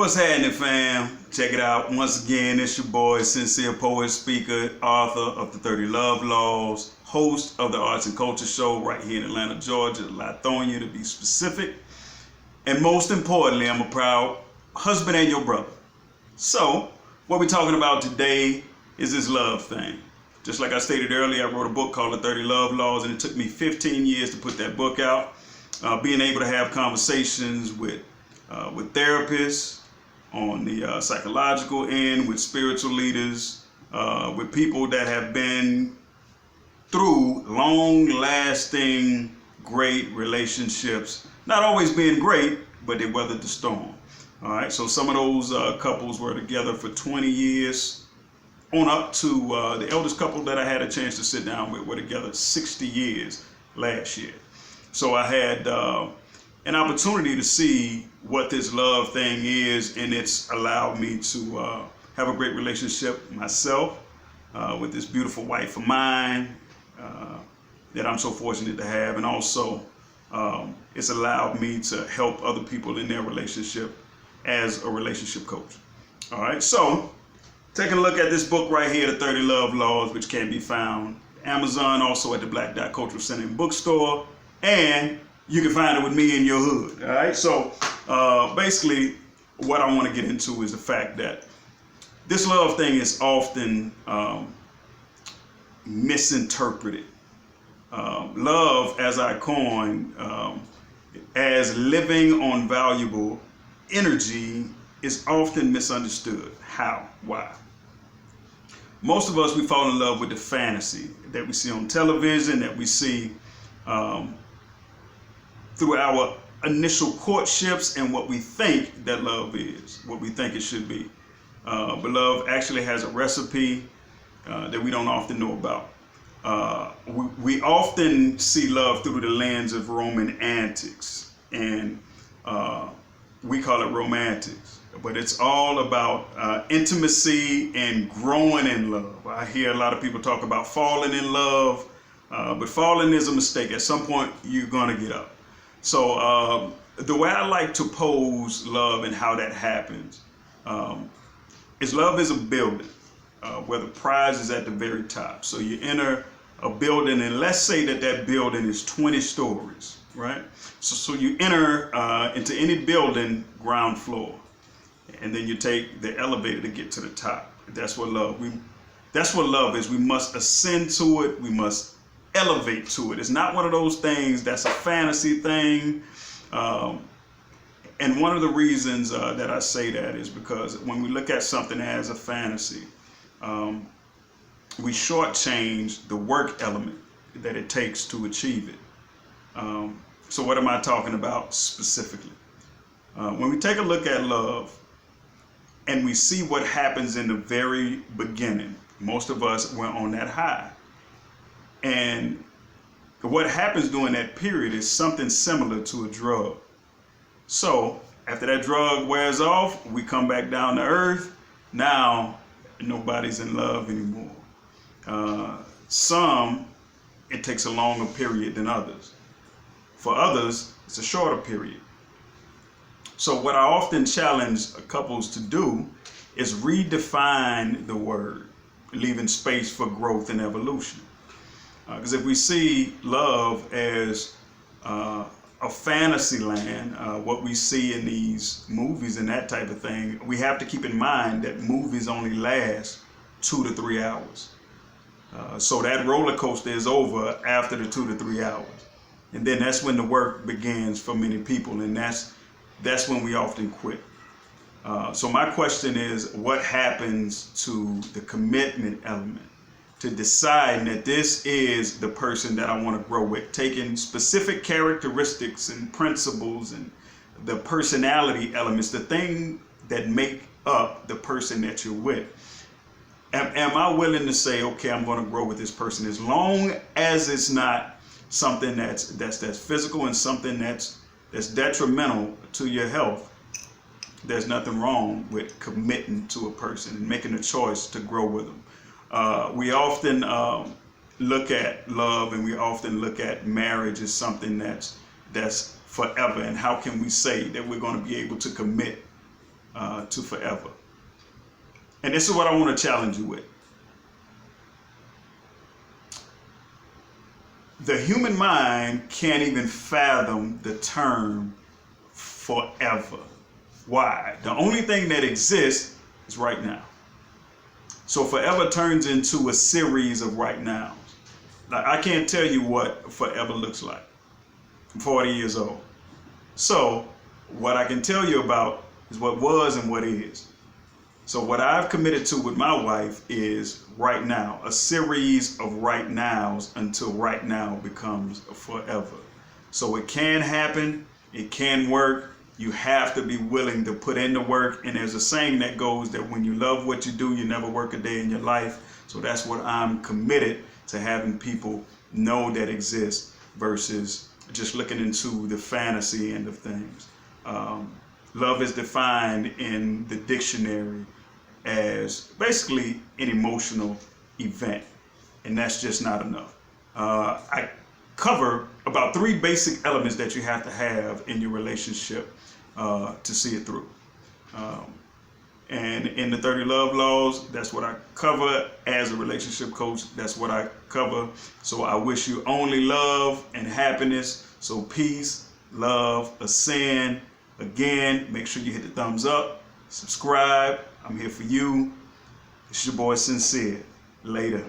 What's happening, fam? Check it out. Once again, it's your boy, sincere poet, speaker, author of the 30 Love Laws, host of the Arts and Culture Show right here in Atlanta, Georgia, Lithonia to be specific. And most importantly, I'm a proud husband and your brother. So, what we're talking about today is this love thing. Just like I stated earlier, I wrote a book called The 30 Love Laws, and it took me 15 years to put that book out. Being able to have conversations with therapists on the psychological end, with spiritual leaders, with people that have been through long-lasting, great relationships. Not always being great, but they weathered the storm. All right, so some of those couples were together for 20 years, on up to the eldest couple that I had a chance to sit down with were together 60 years last year. So I had an opportunity to see what this love thing is, and it's allowed me to have a great relationship myself with this beautiful wife of mine that I'm so fortunate to have, and also it's allowed me to help other people in their relationship as a relationship coach. All right, so taking a look at this book right here, The 30 Love Laws, which can be found Amazon, also at the Black Dot Cultural Center and Bookstore, and you can find it with me in your hood. All right, so basically what I want to get into is the fact that this love thing is often misinterpreted. Love, as I coined, as living on valuable energy, is often misunderstood. How? Why? Most of us, we fall in love with the fantasy that we see on television, that we see through our initial courtships, and what we think that love is, what we think it should be. But love actually has a recipe that we don't often know about. We often see love through the lens of Roman antics, and we call it romantics. But it's all about intimacy and growing in love. I hear a lot of people talk about falling in love, but falling is a mistake. At some point, you're going to get up. So the way I like to pose love and how that happens is love is a building where the prize is at the very top. So you enter a building, and let's say that building is 20 stories, right? So you enter into any building, ground floor, and then you take the elevator to get to the top. That's what love is. We must ascend to it. We must elevate to it. It's not one of those things that's a fantasy thing. And one of the reasons that I say that is because when we look at something as a fantasy, we shortchange the work element that it takes to achieve it. So what am I talking about specifically? When we take a look at love and we see what happens in the very beginning, most of us were on that high. And what happens during that period is something similar to a drug. So after that drug wears off, we come back down to earth. Now nobody's in love anymore. Some, it takes a longer period than others. For others, it's a shorter period. So what I often challenge couples to do is redefine the word, leaving space for growth and evolution. Because if we see love as a fantasy land, what we see in these movies and that type of thing, we have to keep in mind that movies only last 2 to 3 hours. So that roller coaster is over after the 2 to 3 hours. And then that's when the work begins for many people, and that's when we often quit. So my question is, what happens to the commitment element? To decide that this is the person that I want to grow with, taking specific characteristics and principles and the personality elements, the thing that make up the person that you're with. Am I willing to say, okay, I'm going to grow with this person, as long as it's not something that's physical and something that's detrimental to your health? There's nothing wrong with committing to a person and making a choice to grow with them. We often look at love, and we often look at marriage as something that's forever. And how can we say that we're going to be able to commit to forever. And this is what I want to challenge you with. The human mind can't even fathom the term forever. Why? The only thing that exists is right now. So forever turns into a series of right nows. Like, I can't tell you what forever looks like. I'm 40 years old. So what I can tell you about is what was and what is. So what I've committed to with my wife is right now, a series of right nows until right now becomes forever. So it can happen, it can work. You have to be willing to put in the work. And there's a saying that goes that when you love what you do, you never work a day in your life. So that's what I'm committed to having people know that exists versus just looking into the fantasy end of things. Love is defined in the dictionary as basically an emotional event, and that's just not enough. I cover about 3 basic elements that you have to have in your relationship to see it through. And in the 30 Love Laws, that's what I cover as a relationship coach. That's what I cover. So I wish you only love and happiness. So peace, love, ascend. Again, make sure you hit the thumbs up, subscribe. I'm here for you. It's your boy Sincere. Later.